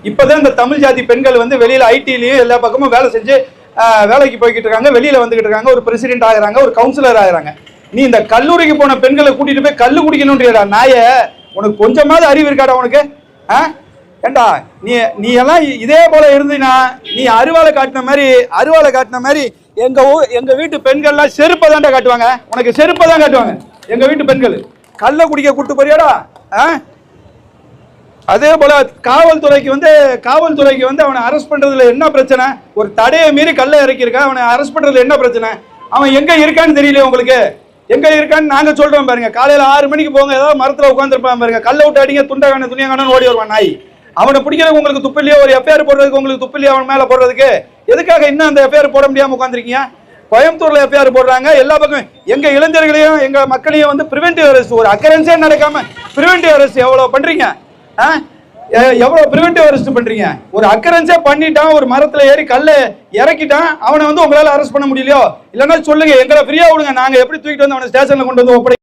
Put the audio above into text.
இப்பதான் இந்த தமிழ் ஜாதி பெண்கள் வந்து வெளியில ஐடிலயும் எல்லா பக்கமும் வேலை செஞ்சு வேலைக்கு போய்கிட்டு இருக்காங்க, வெளியில வந்துகிட்டு இருக்காங்க, ஒரு பிரசிடென்ட் ஆகுறாங்க, ஒரு கவுன்சிலர் ஆகுறாங்க. நீ இந்த கல்லூரிக்கு போன பெண்களை கூட்டிட்டு போய் கல்லு குடிக்கணும்ன்றா நாய, உனக்கு கொஞ்சமாவது அறிவு இருக்காடா உனக்கு? ஏண்டா நீ எல்லாம் இதே போல இருந்தீனா நீ அருவாளை காட்டின மாதிரி எங்க வீட்டு பெண்கள்லாம் செருப்பை தான்டா காட்டுவாங்க, உனக்கு செருப்பை தான் காட்டுவாங்க எங்க வீட்டு பெண்கள். கல்ல குடிக்க கூட்டு போறியாடா? அதே போல காவல்துறைக்கு வந்து அவனை அரெஸ்ட் பண்றதுல என்ன பிரச்சனை? ஒரு தடையை மீறி கல்ல இறக்கியிருக்க, அவனை அரெஸ்ட் பண்றதுல என்ன பிரச்சனை? அவன் எங்க இருக்கான்னு தெரியல உங்களுக்கு? எங்க இருக்கான்னு நாங்க சொல்றோம் பாருங்க. காலையில 6 மணிக்கு போங்க, ஏதாவது மரத்துல உட்காந்துருப்பான் பாருங்க, கல்ல விட்டு அடிங்க, துணியாங்கன்னு ஓடி வருவான் நாய். அவனை பிடிக்கிறதுக்கு உங்களுக்கு துப்பில்லையோ, ஒரு எஃப்ஐஆர் போடுறதுக்கு உங்களுக்கு துப்பில்லையோ அவன் மேல போடுறதுக்கு? எதுக்காக இன்னும் அந்த எஃப்ஐஆர் போட முடியாம உட்காந்துருக்கீங்க? கோயம்புத்தூர்ல எஃப்ஐஆர் போடுறாங்க, எல்லா பக்கம் எங்க இளைஞர்களையும் எங்க மக்களையும் வந்து பிரிவென்டிவ் அரெஸ்ட், ஒரு அக்கரன்ஸே நடக்காம பிரிவென்டிவ் அரெஸ்ட் எவ்வளவு பண்றீங்க? எவ்வளவு பிரிவென்டிவ் அரெஸ்ட் பண்றீங்க? ஒரு அக்கரன்ஸே பண்ணிட்டான், ஒரு மரத்துல ஏறி கல்ல இறக்கிட்டான், அவனை வந்து உங்களால அரெஸ்ட் பண்ண முடியலையோ? இல்லைன்னா சொல்லுங்க, எங்களை ஃப்ரீயா விடுங்க, நாங்க எப்படி தூக்கிட்டு வந்து அவனை ஸ்டேஷன்ல கொண்டு வந்து ஒப்படை